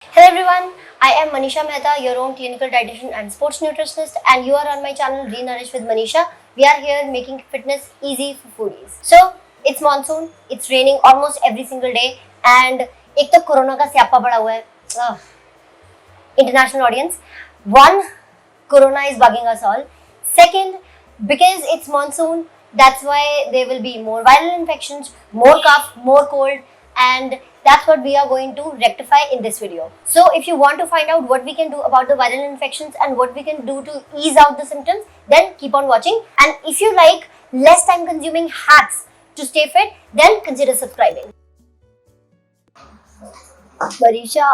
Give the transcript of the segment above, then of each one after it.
Hello everyone, I am Manisha Mehta, your own clinical dietitian and sports nutritionist, and you are on my channel Renourish with Manisha. We are here making fitness easy for foodies. So it's monsoon, it's raining almost every single day, and एक तो corona का स्यापा पड़ा हुआ है. International audience. One, corona is bugging us all. Second, because it's monsoon, that's why there will be more viral infections, more cough, more cold, and that's what we are going to rectify in this video. So if you want to find out what we can do about the viral infections and what we can do to ease out the symptoms, then keep on watching. And if you like less time consuming hacks to stay fit, then consider subscribing. Manisha,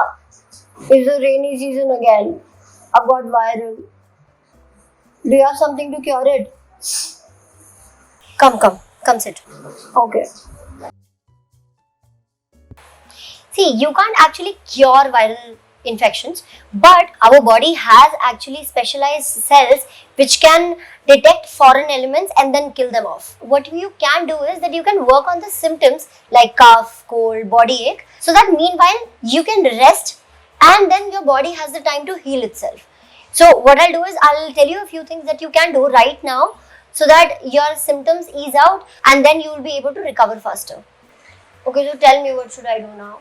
it's the rainy season again. I've got viral. Do you have something to cure it? Come sit. Okay. See, you can't actually cure viral infections, but our body has actually specialized cells which can detect foreign elements and then kill them off. What you can do is that you can work on the symptoms like cough, cold, body ache, so that meanwhile you can rest and then your body has the time to heal itself. So what I'll do is I'll tell you a few things that you can do right now so that your symptoms ease out and then you will be able to recover faster. Okay, so tell me, what should I do now?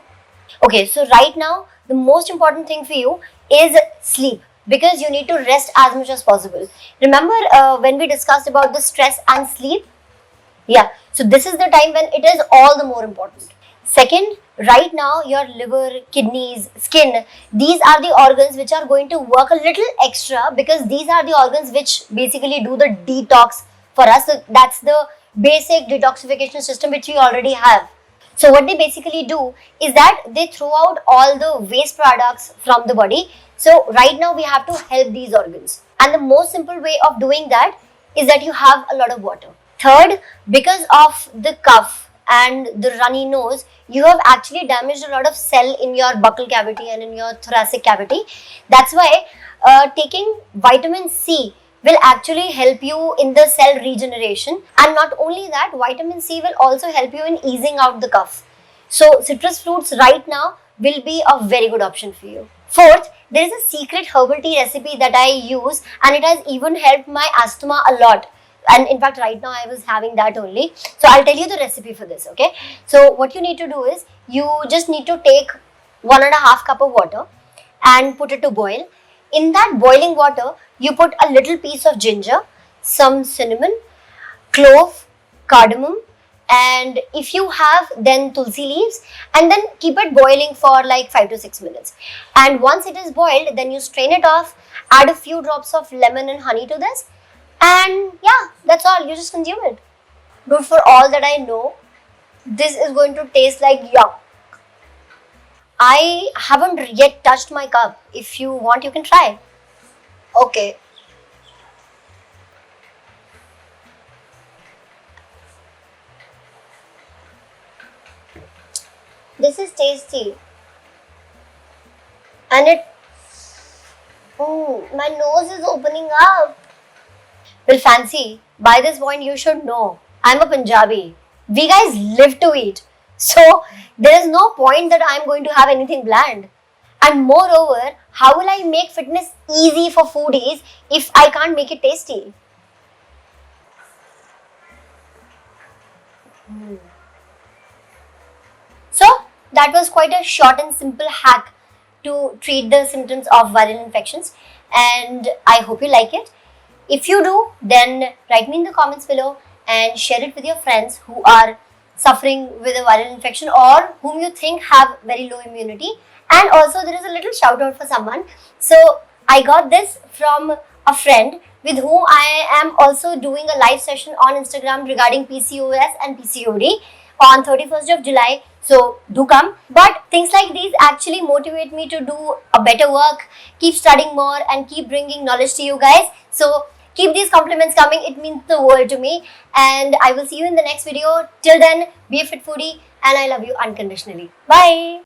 Okay, so right now the most important thing for you is sleep, because you need to rest as much as possible. Remember when we discussed about the stress and sleep? Yeah, so this is the time when it is all the more important. Second, right now your liver, kidneys, skin, these are the organs which are going to work a little extra, because these are the organs which basically do the detox for us. So that's the basic detoxification system which we already have. So what they basically do is that they throw out all the waste products from the body. So right now we have to help these organs. And the most simple way of doing that is that you have a lot of water. Third, because of the cough and the runny nose, you have actually damaged a lot of cell in your buccal cavity and in your thoracic cavity. That's why taking vitamin C will actually help you in the cell regeneration, and not only that, vitamin C will also help you in easing out the cough. So citrus fruits right now will be a very good option for you. Fourth, there is a secret herbal tea recipe that I use, and it has even helped my asthma a lot. And in fact, right now I was having that only. So I'll tell you the recipe for this, okay? So what you need to do is, you just need to take 1.5 cups of water and put it to boil. In that boiling water, you put a little piece of ginger, some cinnamon, clove, cardamom, and if you have, then tulsi leaves, and then keep it boiling for like 5 to 6 minutes. And once it is boiled, then you strain it off, add a few drops of lemon and honey to this, and yeah, that's all. You just consume it. Dude, for all that I know, this is going to taste like yuck. I haven't yet touched my cup. If you want, you can try. Okay. This is tasty. And it... my nose is opening up. Well, fancy, by this point you should know, I'm a Punjabi. We guys live to eat. So, there is no point that I'm going to have anything bland. And moreover, how will I make fitness easy for foodies if I can't make it tasty? So, that was quite a short and simple hack to treat the symptoms of viral infections, and I hope you like it. If you do, then write me in the comments below and share it with your friends who are suffering with a viral infection or whom you think have very low immunity. And also there is a little shout out for someone. So I got this from a friend with whom I am also doing a live session on Instagram regarding PCOS and PCOD on 31st of July. So do come. But things like these actually motivate me to do a better work, keep studying more, and keep bringing knowledge to you guys. So keep these compliments coming. It means the world to me. And I will see you in the next video. Till then, be a fit foodie, and I love you unconditionally. Bye.